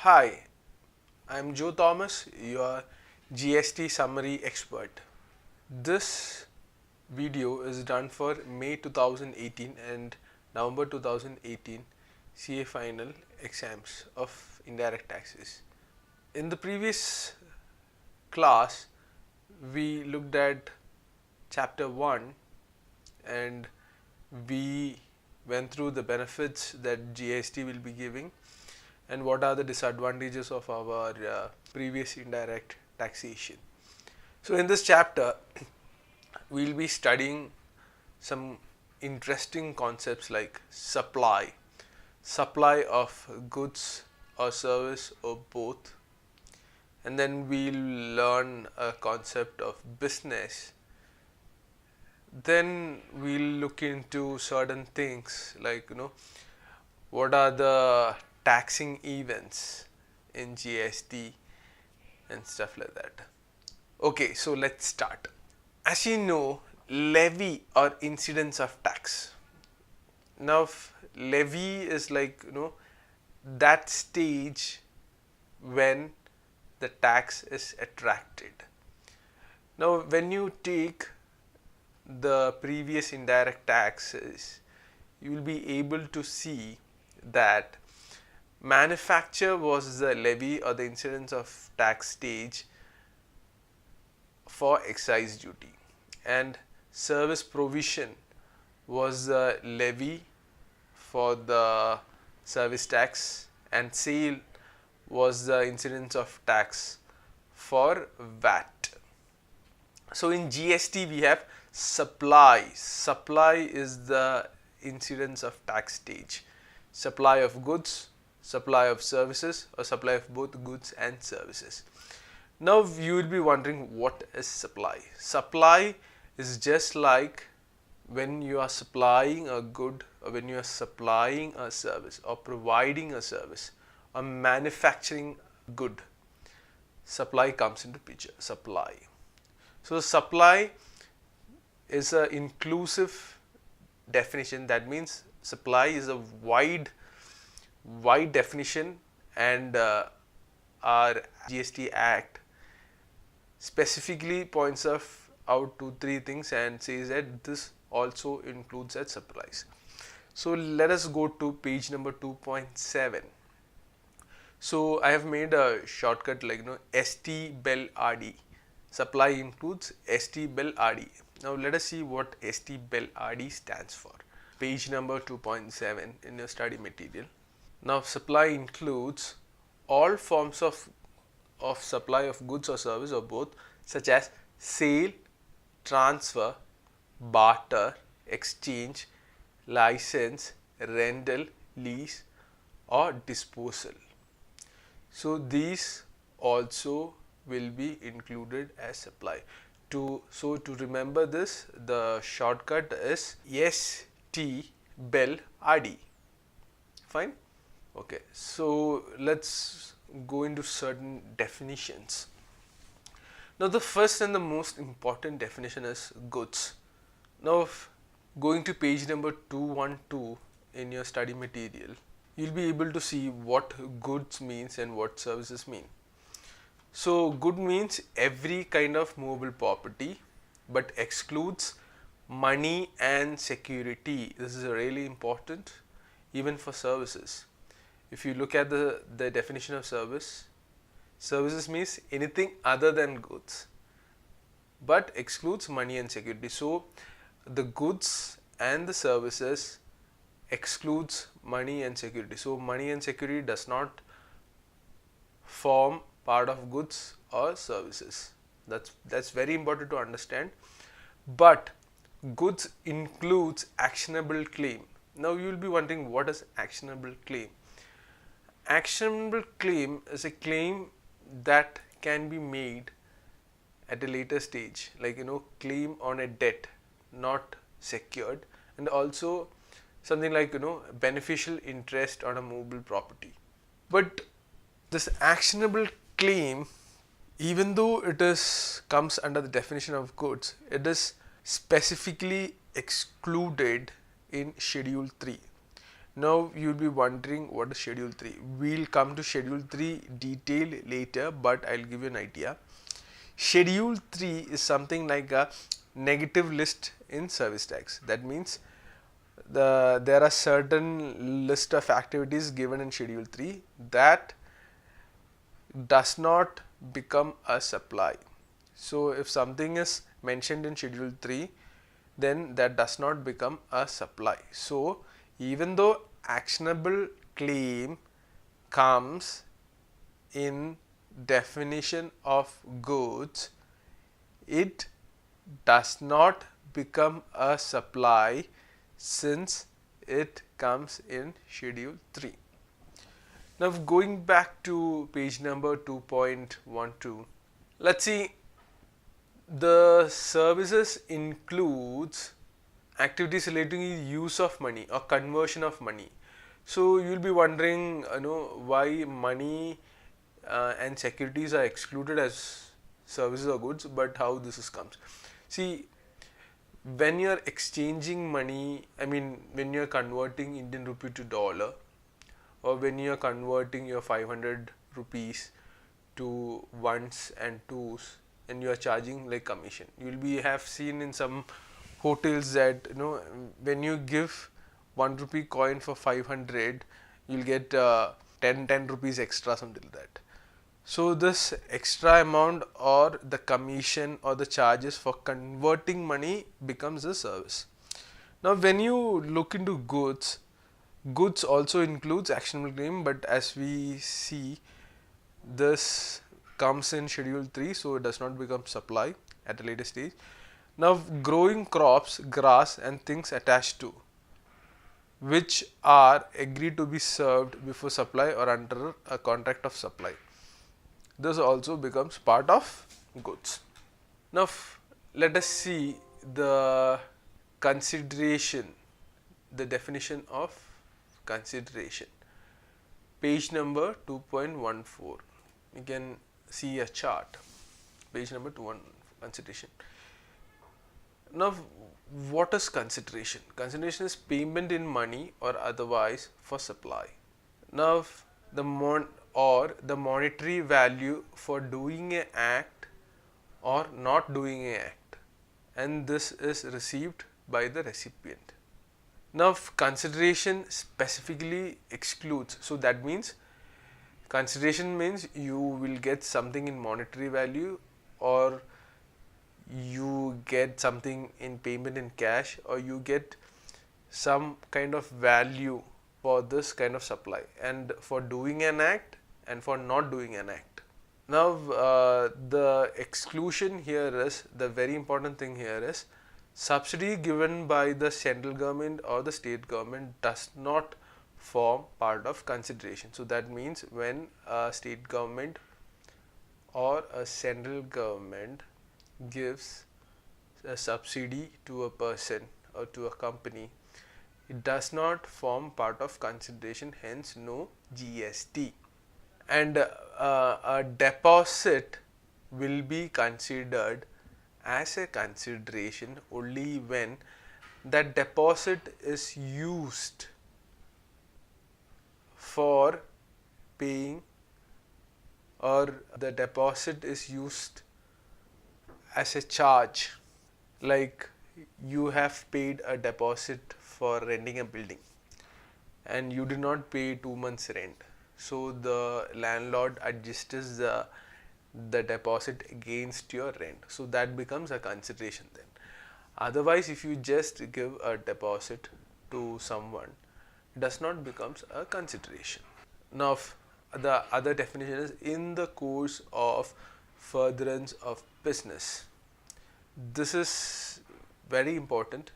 Hi, I'm Joe Thomas, your GST summary expert. This video is done for May 2018 and November 2018 CA final exams of indirect taxes. In the previous class, we looked at chapter 1 and we went through the benefits that GST will be giving and what are the disadvantages of our previous indirect taxation. So in this chapter we will be studying some interesting concepts like supply of goods or service or both, and then we'll learn a concept of business. Then we'll look into certain things like what are the taxing events in GST and stuff like that. Okay, so let's start. As you know, levy or incidence of tax. Now, levy is like that stage when the tax is attracted. Now, when you take the previous indirect taxes, you will be able to see that manufacture was the levy or the incidence of tax stage for excise duty, and service provision was the levy for the service tax, and sale was the incidence of tax for VAT. So in GST we have supply. Supply is the incidence of tax stage. Supply of goods, supply of services, or supply of both goods and services. Now you will be wondering, what is supply? Supply is just like when you are supplying a good, or when you are supplying a service, or providing a service, or manufacturing good. Supply comes into picture. Supply. So supply is an inclusive definition. That means supply is a wide definition, and our GST Act specifically points out 2-3 things and says that this also includes as supplies. So let us go to page number 2.7. So I have made a shortcut like ST-BEL-RD. Supply includes ST-BEL-RD. Now let us see what ST-BEL-RD stands for. Page number 2.7 in your study material. Now supply includes all forms of supply of goods or service or both, such as sale, transfer, barter, exchange, license, rental, lease, or disposal. So these also will be included as supply. To remember this, the shortcut is ST-BEL-RD. Fine. Okay, so let's go into certain definitions. Now the first and the most important definition is goods. Now going to page number 212 in your study material, you'll be able to see what goods means and what services mean. So good means every kind of movable property, but excludes money and security. This is really important even for services. If you look at the definition of services means anything other than goods, but excludes money and security. So the goods and the services excludes money and security. So money and security does not form part of goods or services. That's very important to understand. But goods includes actionable claim. Now you will be wondering, what is actionable claim? Actionable claim is a claim that can be made at a later stage, like claim on a debt not secured, and also something like beneficial interest on a movable property. But this actionable claim, even though it comes under the definition of goods, it is specifically excluded in Schedule 3. Now you'll be wondering what is schedule 3. We'll come to schedule 3 detail later, but I'll give you an idea. Schedule 3 is something like a negative list in service tax. That means there are certain list of activities given in schedule 3 that does not become a supply. So if something is mentioned in schedule 3, then that does not become a supply. So even though actionable claim comes in definition of goods, it does not become a supply since it comes in schedule 3. Now going back to page number 2.12, let's see, the services includes activities relating to use of money or conversion of money. So you'll be wondering, why money and securities are excluded as services or goods, but how this is comes. See, when you're exchanging money, when you're converting Indian rupee to dollar, or when you're converting your 500 rupees to ones and twos, and you are charging like commission, you'll have seen in some hotels that when you give 1 rupee coin for 500, you'll get 10 rupees extra, something like that. So this extra amount or the commission or the charges for converting money becomes a service. Now when you look into goods, goods also includes actionable claim, but as we see, this comes in schedule 3, so it does not become supply at a later stage. Now growing crops, grass and things attached to, which are agreed to be served before supply or under a contract of supply, this also becomes part of goods. Now let us see the consideration, the definition of consideration. Page number 2.14, you can see a chart. Page number 2.1, consideration. Now what is consideration? Consideration is payment in money or otherwise for supply. Now the monetary value for doing an act or not doing an act, and this is received by the recipient. Now consideration specifically excludes, so that means consideration means you will get something in monetary value, or you get something in payment in cash, or you get some kind of value for this kind of supply, and for doing an act and for not doing an act. Now the exclusion here is, the very important thing here is, subsidy given by the central government or the state government does not form part of consideration. So that means when a state government or a central government gives a subsidy to a person or to a company, it does not form part of consideration, hence no GST. And a deposit will be considered as a consideration only when that deposit is used for paying, or the deposit is used as a charge, like you have paid a deposit for renting a building and you did not pay 2 months rent, so the landlord adjusts the deposit against your rent, so that becomes a consideration then. Otherwise if you just give a deposit to someone, it does not becomes a consideration. Now the other definition is in the course of furtherance of business. This is very important.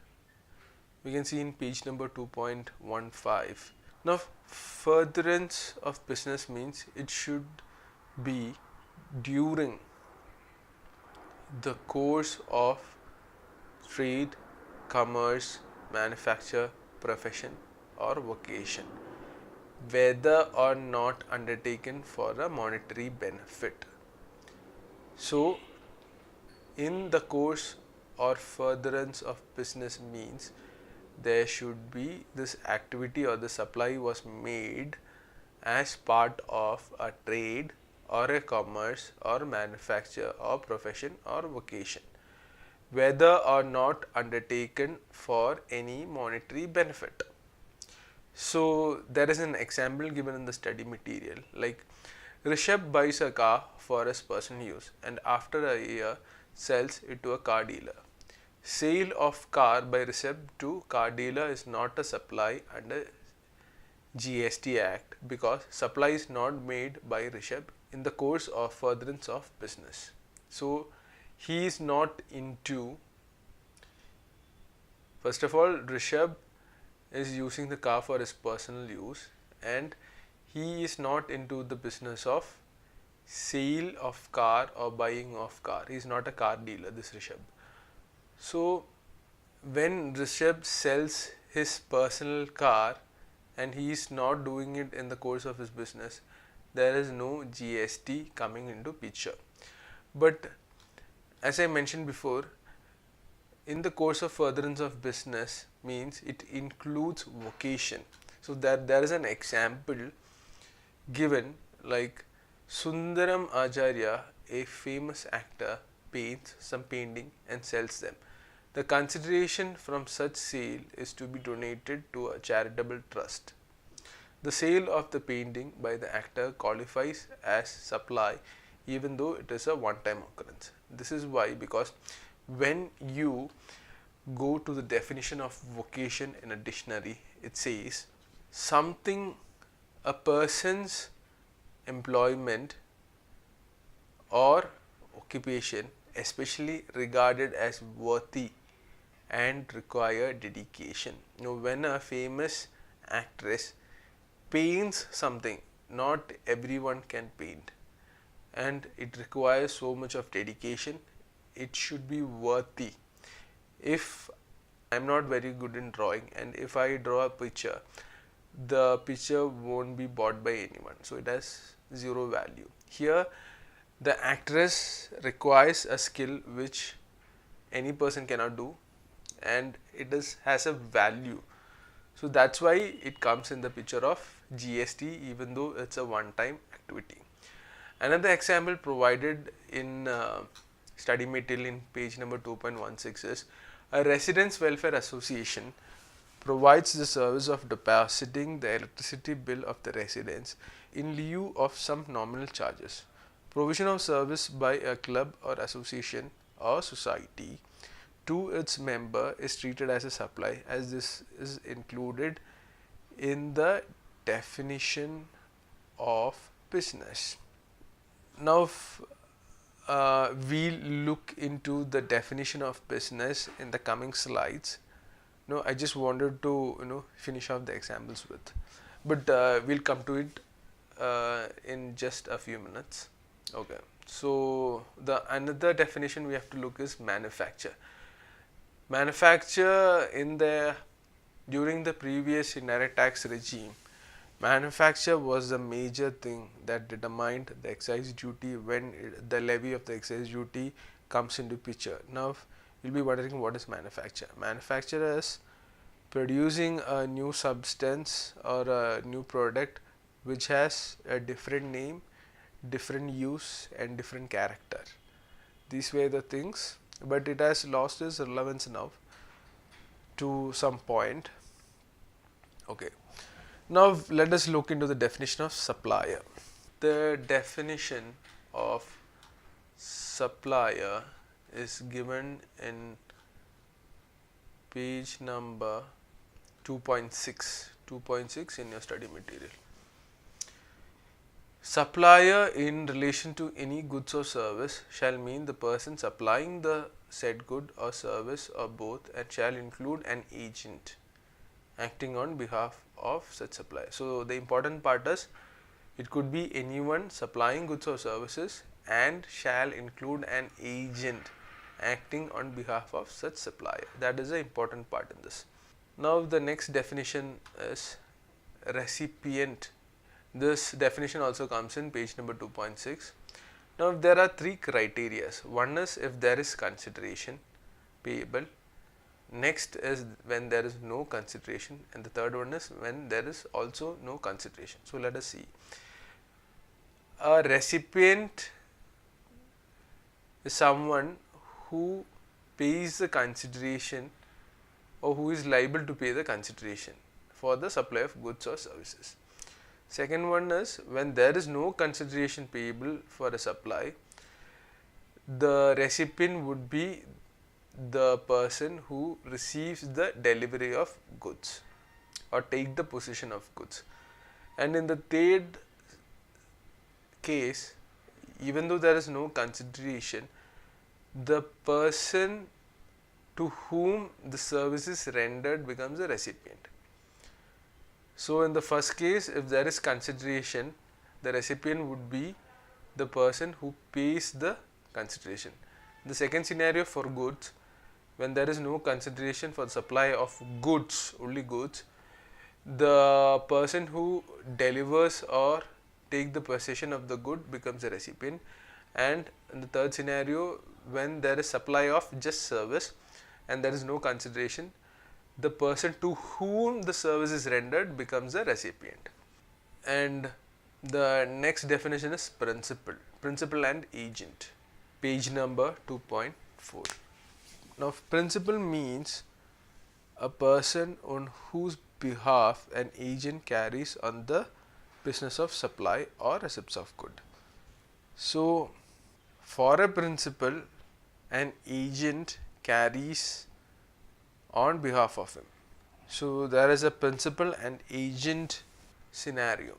We can see in page number 2.15. Now furtherance of business means it should be during the course of trade, commerce, manufacture, profession or vocation, whether or not undertaken for a monetary benefit. So in the course or furtherance of business means there should be this activity or the supply was made as part of a trade or a commerce or manufacture or profession or vocation, whether or not undertaken for any monetary benefit. So there is an example given in the study material, like Rishabh buys a car for his personal use and after a year sells it to a car dealer. Sale of car by Rishabh to car dealer is not a supply under GST Act because supply is not made by Rishabh in the course of furtherance of business. So he is not into, first of all, Rishabh is using the car for his personal use and he is not into the business of sale of car or buying of car. He is not a car dealer, this Rishabh. So when Rishabh sells his personal car and he is not doing it in the course of his business, there is no GST coming into picture. But as I mentioned before, in the course of furtherance of business means it includes vocation. So that there is an example given, like Sundaram Acharya, a famous actor, paints some painting and sells them. The consideration from such sale is to be donated to a charitable trust. The sale of the painting by the actor qualifies as supply even though it is a one-time occurrence. This is why, because when you go to the definition of vocation in a dictionary, it says something, a person's employment or occupation especially regarded as worthy and require dedication. Now, when a famous actress paints something, not everyone can paint and it requires so much of dedication, it should be worthy. If I am not very good in drawing and if I draw a picture, the picture won't be bought by anyone, so it has zero value. Here the actress requires a skill which any person cannot do and it has a value, so that's why it comes in the picture of GST even though it's a one-time activity. Another example provided in study material in page number 2.16 is a residents welfare association provides the service of depositing the electricity bill of the residents in lieu of some nominal charges. Provision of service by a club or association or society to its member is treated as a supply, as this is included in the definition of business. Now we'll look into the definition of business in the coming slides. No, I just wanted to finish off the examples with, but we'll come to it in just a few minutes. Okay, so the another definition we have to look is manufacture. Manufacture during the previous indirect tax regime, manufacture was the major thing that determined the excise duty when the levy of the excise duty comes into picture. Now you'll be wondering, what is manufacture? Manufacture is producing a new substance or a new product which has a different name, different use and different character. These were the things, but it has lost its relevance now to some point. Okay, now let us look into the definition of supplier. The definition of supplier is given in page number 2.6 in your study material. Supplier in relation to any goods or service shall mean the person supplying the said good or service or both, and shall include an agent acting on behalf of such supplier. So the important part is it could be anyone supplying goods or services and shall include an agent acting on behalf of such supplier. That is the important part in this. Now the next definition is recipient. This definition also comes in page number 2.6. Now there are three criteria. One is if there is consideration payable. Next is when there is no consideration, and the third one is when there is also no consideration. So let us see. A recipient is someone who pays the consideration or who is liable to pay the consideration for the supply of goods or services. Second one is when there is no consideration payable for a supply, the recipient would be the person who receives the delivery of goods or take the possession of goods. And in the third case, even though there is no consideration, the person to whom the service is rendered becomes a recipient. So in the first case, if there is consideration, the recipient would be the person who pays the consideration. The second scenario for goods, when there is no consideration for the supply of goods, only goods, the person who delivers or take the possession of the good becomes a recipient. And in the third scenario, when there is supply of just service and there is no consideration, the person to whom the service is rendered becomes a recipient. And the next definition is principal and agent, page number 2.4. Now principal means a person on whose behalf an agent carries on the business of supply or receipts of good. So for a principal, an agent carries on behalf of him. So there is a principal and agent scenario.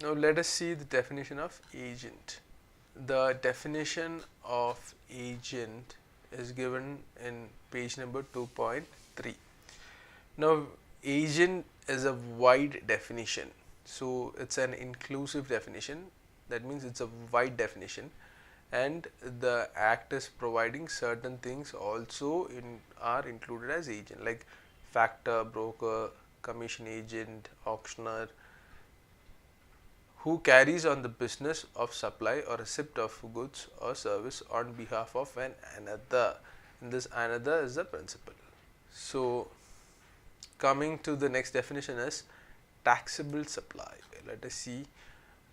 Now let us see the definition of agent. The definition of agent is given in page number 2.3. Now agent is a wide definition, so it's an inclusive definition. That means it's a wide definition, and the act is providing certain things also are included as agent, like factor, broker, commission agent, auctioneer, who carries on the business of supply or receipt of goods or service on behalf of another. And this another is the principal. So coming to the next definition is taxable supply. Let us see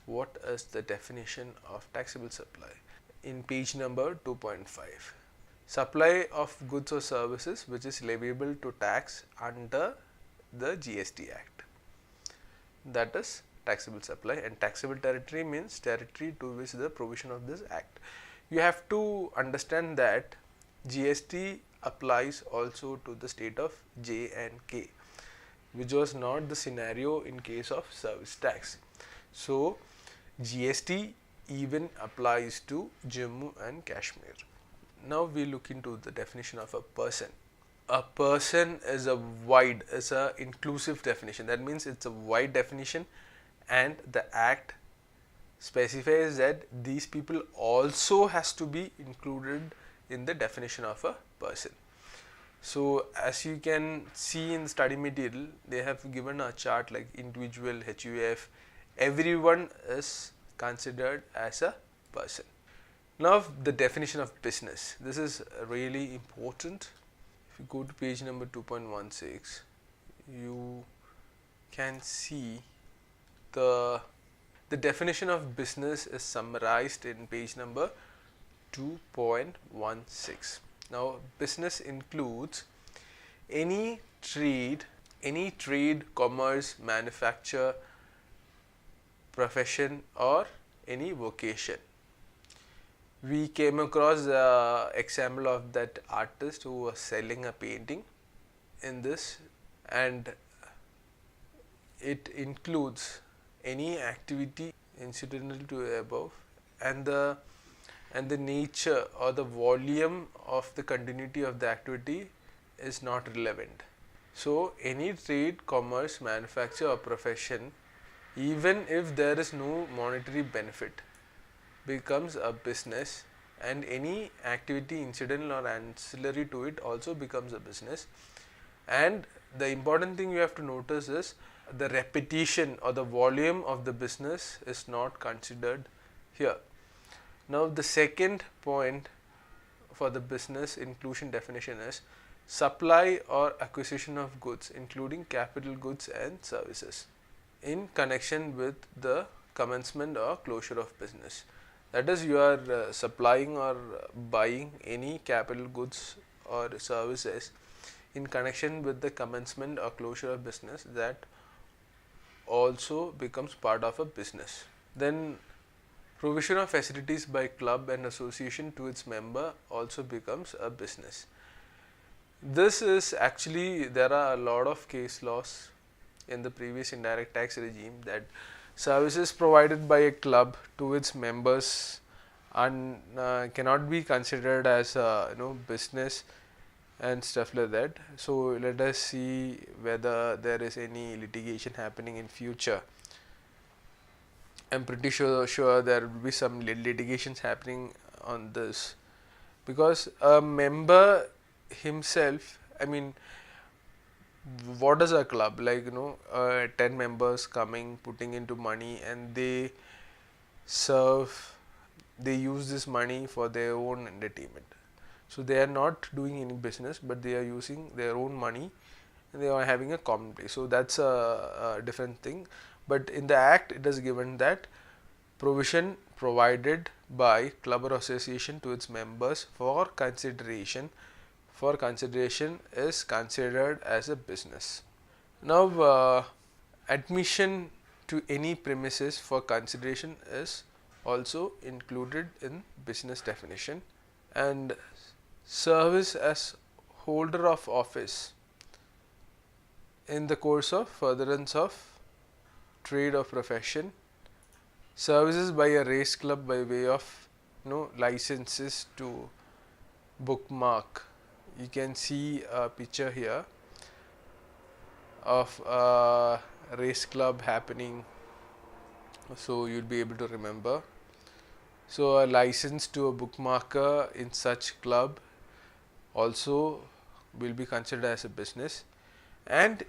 what is the definition of taxable supply in page number 2.5. Supply of goods or services which is leviable to tax under the GST Act. That is taxable supply, and taxable territory means territory to which the provision of this act. You have to understand that GST applies also to the state of J and K, which was not the scenario in case of service tax. So GST even applies to Jammu and Kashmir. Now we look into the definition of a person. A person is a inclusive definition. That means it's a wide definition, and the act specifies that these people also has to be included in the definition of a person. So as you can see in the study material, they have given a chart like individual, HUF, everyone is considered as a person. Now the definition of business. This is really important. If you go to page number 2.16, you can see the definition of business is summarized in page number 2.16. Now business includes any trade, commerce, manufacture, profession, or any vocation. We came across the example of that artist who was selling a painting in this, and it includes any activity incidental to above, and the nature or the volume of the continuity of the activity is not relevant. So any trade, commerce, manufacture, or profession, even if there is no monetary benefit, becomes a business, and any activity incidental or ancillary to it also becomes a business. And the important thing you have to notice is the repetition or the volume of the business is not considered here. Now the second point for the business inclusion definition is supply or acquisition of goods including capital goods and services in connection with the commencement or closure of business. That is, you are supplying or buying any capital goods or services in connection with the commencement or closure of business, that also becomes part of a business. Then provision of facilities by club and association to its member also becomes a business. This is actually, there are a lot of case laws in the previous indirect tax regime that services provided by a club to its members and cannot be considered as business and stuff like that. So let us see whether there is any litigation happening in future. I'm pretty sure there will be some litigations happening on this, because a member himself, I mean, what is a club? Like, 10 members coming, putting into money, and they use this money for their own entertainment. So they are not doing any business, but they are using their own money and they are having a common place. So that's a different thing. But in the act, it is given that provision provided by club or association to its members for consideration is considered as a business. Now, admission to any premises for consideration is also included in business definition. And service as holder of office in the course of furtherance of trade or profession, services by a race club by way of licenses to bookmark. You can see a picture here of a race club happening, so you'll be able to remember. So a license to a bookmarker in such club also will be considered as a business. And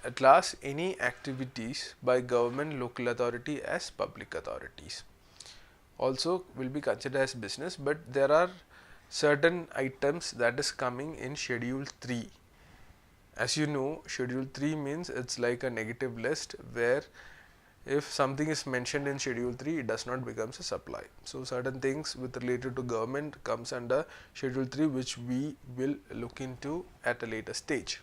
at last, any activities by government, local authority as public authorities also will be considered as business. But there are certain items that is coming in Schedule 3. As you know, Schedule 3 means it's like a negative list, where if something is mentioned in Schedule 3, it does not becomes a supply. So certain things with related to government comes under Schedule 3, which we will look into at a later stage.